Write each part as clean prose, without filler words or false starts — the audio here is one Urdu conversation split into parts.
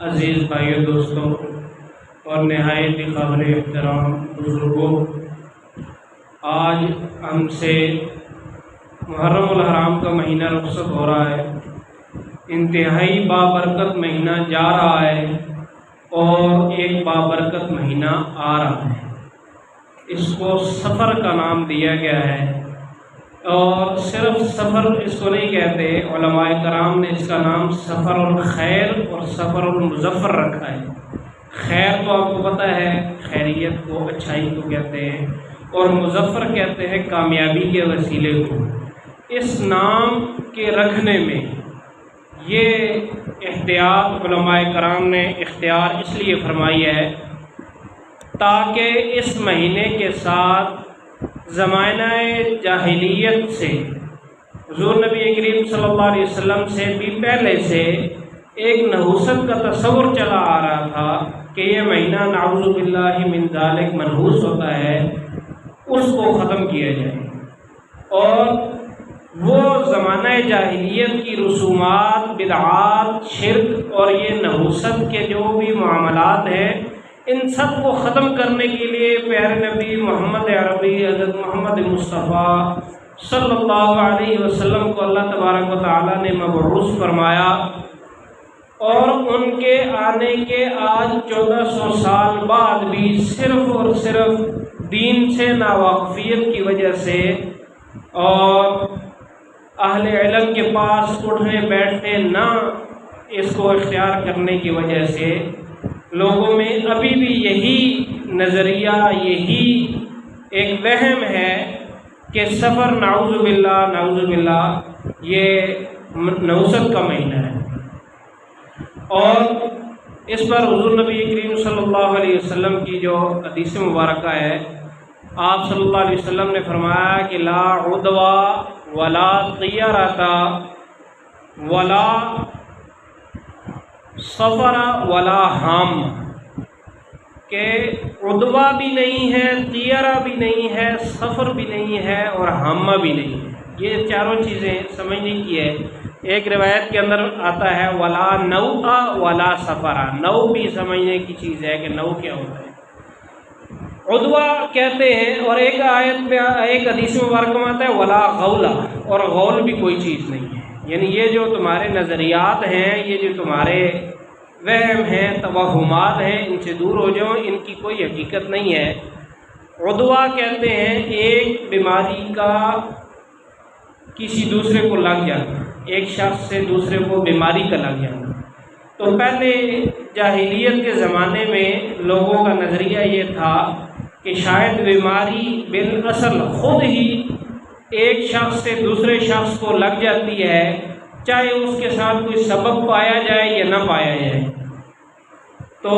عزیز بھائیو دوستوں اور نہایت ہی قابل احترام بزرگوں، آج ہم سے محرم الحرام کا مہینہ رخصت ہو رہا ہے، انتہائی بابرکت مہینہ جا رہا ہے اور ایک بابرکت مہینہ آ رہا ہے۔ اس کو سفر کا نام دیا گیا ہے، اور صرف سفر اس کو نہیں کہتے، علماء کرام نے اس کا نام سفر الخیر اور سفر المظفر رکھا ہے۔ خیر تو آپ کو پتہ ہے، خیریت کو، اچھائی کو کہتے ہیں، اور مظفر کہتے ہیں کامیابی کے وسیلے کو۔ اس نام کے رکھنے میں یہ احتیاط علماء کرام نے اختیار اس لیے فرمائی ہے تاکہ اس مہینے کے ساتھ زمانہ جاہلیت سے، حضور نبی کریم صلی اللہ علیہ وسلم سے بھی پہلے سے ایک نحوست کا تصور چلا آ رہا تھا کہ یہ مہینہ نعوذ باللہ من ذالک منحوس ہوتا ہے، اس کو ختم کیا جائے، اور وہ زمانہ جاہلیت کی رسومات، بدعات، شرک اور یہ نحوست کے جو بھی معاملات ہیں، ان سب کو ختم کرنے کے لیے پیارے نبی محمد عربی حضرت محمد مصطفیٰ صلی اللہ علیہ وسلم کو اللہ تبارک و تعالیٰ نے مبعوث فرمایا، اور ان کے آنے کے آج 1400 سال بعد بھی صرف اور صرف دین سے ناواقفیت کی وجہ سے اور اہل علم کے پاس اٹھنے بیٹھنے نہ اس کو اختیار کرنے کی وجہ سے لوگوں میں ابھی بھی یہی نظریہ، یہی ایک وہم ہے کہ سفر نعوذ باللہ یہ نحوست کا مہینہ ہے۔ اور اس پر حضور نبی کریم صلی اللہ علیہ وسلم کی جو حدیث مبارکہ ہے، آپ صلی اللہ علیہ وسلم نے فرمایا کہ لا عدوہ ولا طیرۃ ولا سفر ولا ہام، کہ عدوہ بھی نہیں ہے، طیرہ بھی نہیں ہے، سفر بھی نہیں ہے، اور ہامہ بھی نہیں ہے۔ یہ چاروں چیزیں سمجھنے کی ہے۔ ایک روایت کے اندر آتا ہے ولا نوء ولا سفر، نو بھی سمجھنے کی چیز ہے کہ نو کیا ہوتا ہے، عدوہ کہتے ہیں، اور ایک آیت میں ایک حدیث مبارکہ میں آتا ہے ولا غول، اور غول بھی کوئی چیز نہیں ہے۔ یعنی یہ جو تمہارے نظریات ہیں، یہ جو تمہارے وہم ہیں، توہمات ہیں، ان سے دور ہو جاؤ، ان کی کوئی حقیقت نہیں ہے۔ عدوہ کہتے ہیں ایک بیماری کا کسی دوسرے کو لگ جانا، ایک شخص سے دوسرے کو بیماری کا لگ جانا۔ تو پہلے جاہلیت کے زمانے میں لوگوں کا نظریہ یہ تھا کہ شاید بیماری بالاصل خود ہی ایک شخص سے دوسرے شخص کو لگ جاتی ہے، چاہے اس کے ساتھ کوئی سبب پایا جائے یا نہ پایا جائے۔ تو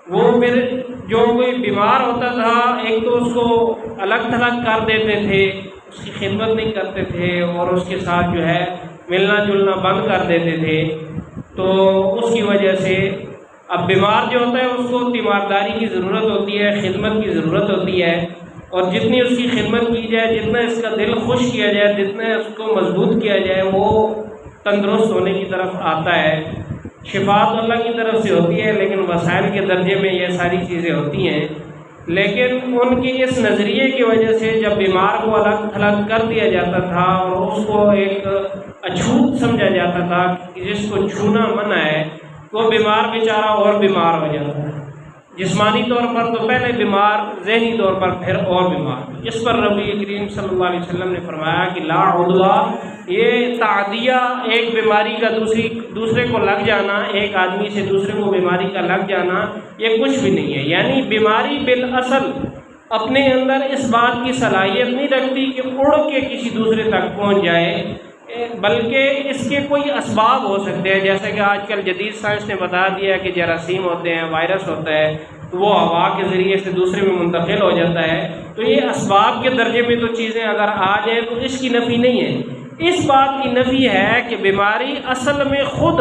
وہ پھر جو کوئی بیمار ہوتا تھا، ایک تو اس کو الگ تھلگ کر دیتے تھے، اس کی خدمت نہیں کرتے تھے، اور اس کے ساتھ جو ہے ملنا جلنا بند کر دیتے تھے۔ تو اس کی وجہ سے اب بیمار جو ہوتا ہے اس کو تیمارداری کی ضرورت ہوتی ہے، خدمت کی ضرورت ہوتی ہے، اور جتنی اس کی خدمت کی جائے، جتنا اس کا دل خوش کیا جائے، جتنا اس کو مضبوط کیا جائے، وہ تندرست ہونے کی طرف آتا ہے۔ شفا تو اللہ کی طرف سے ہوتی ہے، لیکن وسائل کے درجے میں یہ ساری چیزیں ہوتی ہیں۔ لیکن ان کے اس نظریے کی وجہ سے جب بیمار کو الگ تھلگ کر دیا جاتا تھا اور اس کو ایک اچھوت سمجھا جاتا تھا کہ جس کو چھونا منع ہے، وہ بیمار بیچارہ اور بیمار ہو جاتا ہے، جسمانی طور پر تو پہلے بیمار، ذہنی طور پر پھر اور بیمار۔ اس پر نبی کریم صلی اللہ علیہ وسلم نے فرمایا کہ لا عدوہ، یہ تعدیہ، ایک بیماری کا دوسرے کو لگ جانا، ایک آدمی سے دوسرے کو بیماری کا لگ جانا، یہ کچھ بھی نہیں ہے۔ یعنی بیماری بالاصل اپنے اندر اس بات کی صلاحیت نہیں رکھتی کہ اڑ کے کسی دوسرے تک پہنچ جائے، بلکہ اس کے کوئی اسباب ہو سکتے ہیں، جیسے کہ آج کل جدید سائنس نے بتا دیا کہ جراثیم ہوتے ہیں، وائرس ہوتا ہے، تو وہ ہوا کے ذریعے سے دوسرے میں منتقل ہو جاتا ہے۔ تو یہ اسباب کے درجے میں تو چیزیں اگر آ جائیں تو اس کی نفی نہیں ہے، اس بات کی نفی ہے کہ بیماری اصل میں خود،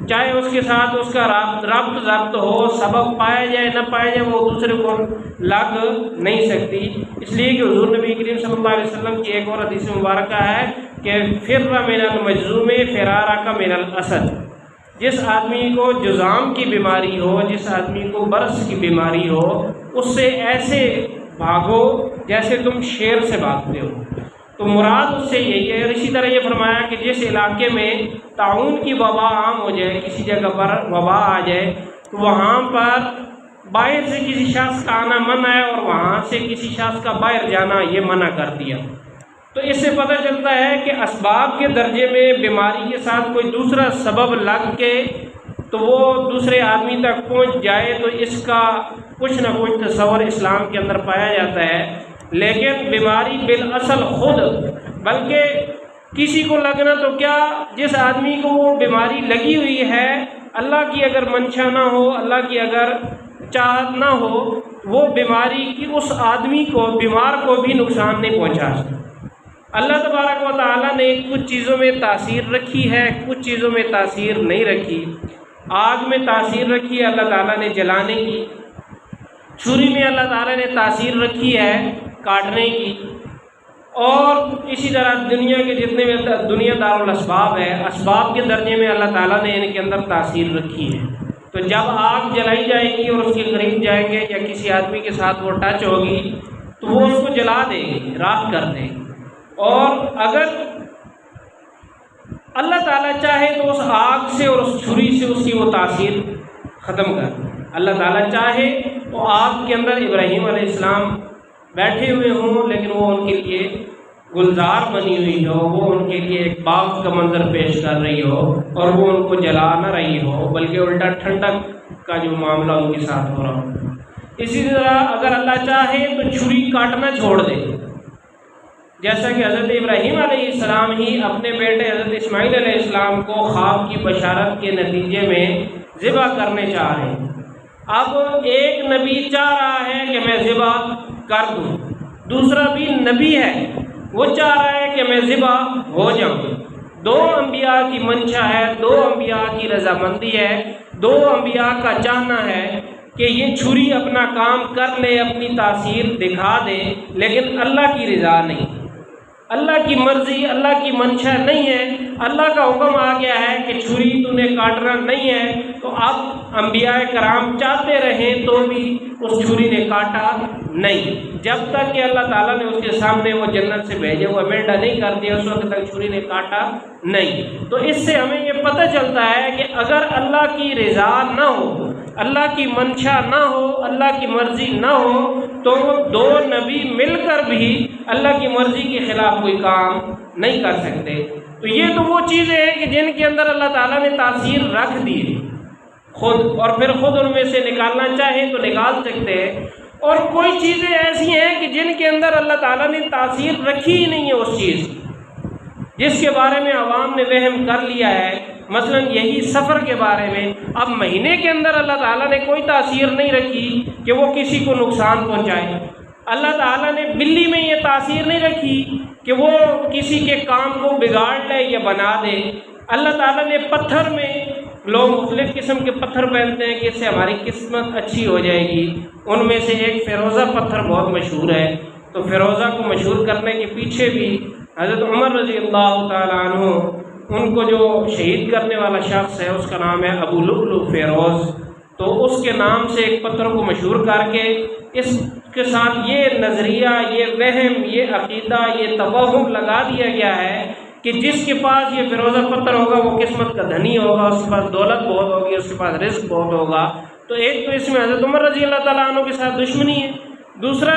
چاہے اس کے ساتھ اس کا ربط ضبط ہو، سبب پایا جائے نہ پایا جائے، وہ دوسرے کو لگ نہیں سکتی۔ اس لیے کہ حضور نبی کریم صلی اللہ علیہ وسلم کی ایک اور حدیث مبارکہ ہے کہ فر من المجذوم فرارک من الاسد، جس آدمی کو جذام کی بیماری ہو، جس آدمی کو برس کی بیماری ہو، اس سے ایسے بھاگو جیسے تم شیر سے بھاگتے ہو۔ تو مراد اس سے یہی ہے۔ اور اسی طرح یہ فرمایا کہ جس علاقے میں طاعون کی وبا عام ہو جائے، کسی جگہ پر وبا آ جائے، تو وہاں پر باہر سے کسی شخص کا آنا منع ہے، اور وہاں سے کسی شخص کا باہر جانا یہ منع کر دیا۔ تو اس سے پتہ چلتا ہے کہ اسباب کے درجے میں بیماری کے ساتھ کوئی دوسرا سبب لگ کے تو وہ دوسرے آدمی تک پہنچ جائے تو اس کا کچھ نہ کچھ تصور اسلام کے اندر پایا جاتا ہے۔ لیکن بیماری بالاصل خود، بلکہ کسی کو لگنا تو کیا، جس آدمی کو وہ بیماری لگی ہوئی ہے، اللہ کی اگر منشا نہ ہو، اللہ کی اگر چاہت نہ ہو، وہ بیماری کی اس آدمی کو، بیمار کو بھی نقصان نہیں پہنچا سکتا۔ اللہ تبارک و تعالیٰ نے کچھ چیزوں میں تاثیر رکھی ہے، کچھ چیزوں میں تاثیر نہیں رکھی۔ آگ میں تاثیر رکھی ہے اللہ تعالیٰ نے جلانے کی، چھری میں اللہ تعالیٰ نے تاثیر رکھی ہے کاٹنے کی، اور اسی طرح دنیا کے جتنے بھی دنیا دار الاسباب ہے، اسباب کے درجے میں اللہ تعالیٰ نے ان کے اندر تاثیر رکھی ہے۔ تو جب آگ جلائی جائے گی اور اس کے قریب جائیں گے یا کسی آدمی کے ساتھ وہ ٹچ ہوگی تو وہ اس کو جلا دے گی، راکھ کر دے گی۔ اور اگر اللہ تعالیٰ چاہے تو اس آگ سے اور اس چھری سے اس کی وہ تاثیر ختم کر دے۔ اللہ تعالیٰ چاہے تو آگ کے اندر ابراہیم علیہ السلام بیٹھے ہوئے ہوں، لیکن وہ ان کے لیے گلزار بنی ہوئی ہو، وہ ان کے لیے ایک باغ کا منظر پیش کر رہی ہو، اور وہ ان کو جلا نہ رہی ہو، بلکہ الٹا ٹھنڈک کا جو معاملہ ان کے ساتھ ہو رہا ہو۔ اسی طرح اگر اللہ چاہے تو چھری کاٹنا چھوڑ دے، جیسا کہ حضرت ابراہیم علیہ السلام ہی اپنے بیٹے حضرت اسماعیل علیہ السلام کو خواب کی بشارت کے نتیجے میں ذبح کرنے چاہ رہے ہیں۔ اب ایک نبی چاہ رہا ہے کہ میں ذبح کر دوں، دوسرا بھی نبی ہے وہ چاہ رہا ہے کہ میں ذبح ہو جاؤں۔ دو انبیاء کی منشا ہے، دو انبیاء کی رضامندی ہے، دو انبیاء کا چاہنا ہے کہ یہ چھری اپنا کام کر لے، اپنی تاثیر دکھا دے، لیکن اللہ کی رضا نہیں، اللہ کی مرضی، اللہ کی منشا نہیں ہے۔ اللہ کا حکم آ گیا ہے کہ چھری تو نے کاٹنا نہیں ہے، تو اب انبیاء کرام چاہتے رہیں تو بھی اس چھری نے کاٹا نہیں، جب تک کہ اللہ تعالیٰ نے اس کے سامنے وہ جنت سے بھیجے ہوا مینڈا نہیں کر دیا، اس وقت تک چھری نے کاٹا نہیں۔ تو اس سے ہمیں یہ پتہ چلتا ہے کہ اگر اللہ کی رضا نہ ہو، اللہ کی منشا نہ ہو، اللہ کی مرضی نہ ہو، تو دو نبی مل کر بھی اللہ کی مرضی کے خلاف کوئی کام نہیں کر سکتے۔ تو یہ تو وہ چیزیں ہیں کہ جن کے اندر اللہ تعالیٰ نے تاثیر رکھ دی ہے خود، اور پھر خود ان میں سے نکالنا چاہیں تو نکال سکتے ہیں، اور کوئی چیزیں ایسی ہیں کہ جن کے اندر اللہ تعالیٰ نے تاثیر رکھی ہی نہیں ہے اس چیز کی، جس کے بارے میں عوام نے وہم کر لیا ہے۔ مثلا یہی سفر کے بارے میں، اب مہینے کے اندر اللہ تعالیٰ نے کوئی تاثیر نہیں رکھی کہ وہ کسی کو نقصان پہنچائے۔ اللہ تعالیٰ نے بلی میں یہ تاثیر نہیں رکھی کہ وہ کسی کے کام کو بگاڑ لے یا بنا دے۔ اللہ تعالیٰ نے پتھر میں، لوگ مختلف قسم کے پتھر پہنتے ہیں کہ اس سے ہماری قسمت اچھی ہو جائے گی، ان میں سے ایک فیروزہ پتھر بہت مشہور ہے۔ تو فیروزہ کو مشہور کرنے کے پیچھے بھی حضرت عمر رضی اللہ تعالیٰ عنہ، ان کو جو شہید کرنے والا شخص ہے اس کا نام ہے ابو لؤلؤ فیروز، تو اس کے نام سے ایک پتھر کو مشہور کر کے اس کے ساتھ یہ نظریہ، یہ وہم، یہ عقیدہ، یہ توہم لگا دیا گیا ہے کہ جس کے پاس یہ فیروزہ پتھر ہوگا وہ قسمت کا دھنی ہوگا، اس کے پاس دولت بہت ہوگی، اس کے پاس رزق بہت ہوگا۔ تو ایک تو اس میں حضرت عمر رضی اللہ تعالیٰ عنہ کے ساتھ دشمنی ہے، دوسرا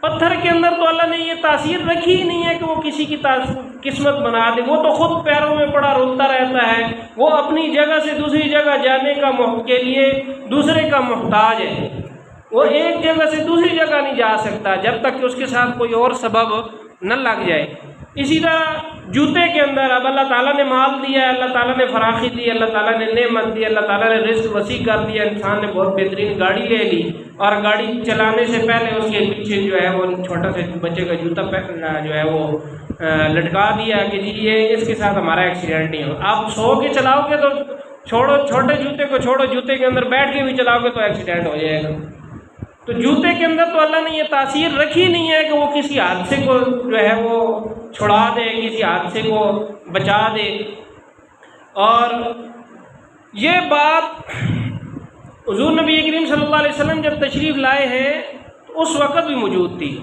پتھر کے اندر تو اللہ نے یہ تاثیر رکھی ہی نہیں ہے کہ وہ کسی کی قسمت بنا دے، وہ تو خود پیروں میں پڑا رولتا رہتا ہے، وہ اپنی جگہ سے دوسری جگہ جانے کے لیے دوسرے کا محتاج ہے، وہ ایک جگہ سے دوسری جگہ نہیں جا سکتا جب تک کہ اس کے ساتھ کوئی اور سبب نہ لگ جائے۔ اسی طرح جوتے کے اندر اب اللہ تعالیٰ نے مال دیا ہے، اللہ تعالیٰ نے فراخی دی، اللہ تعالیٰ نے نعمت دی، اللہ تعالیٰ نے رزق وسیع کر دیا، انسان نے بہت بہترین گاڑی لے لی، اور گاڑی چلانے سے پہلے اس کے پیچھے جو ہے وہ چھوٹا سا بچے کا جوتا جو ہے وہ لٹکا دیا کہ جی یہ اس کے ساتھ ہمارا ایکسیڈنٹ نہیں ہو۔ آپ سو کے چلاؤ گے تو چھوڑو، چھوٹے جوتے کو چھوڑو، جوتے کے اندر بیٹھ کے بھی چلاؤ گے تو ایکسیڈنٹ ہو جائے گا۔ تو جوتے کے اندر تو اللہ نے یہ تاثیر رکھی نہیں ہے کہ وہ کسی حادثے کو جو ہے وہ چھڑا دے، کسی حادثے کو بچا دے۔ اور یہ بات حضور نبی کریم صلی اللہ علیہ وسلم جب تشریف لائے ہیں تو اس وقت بھی موجود تھی۔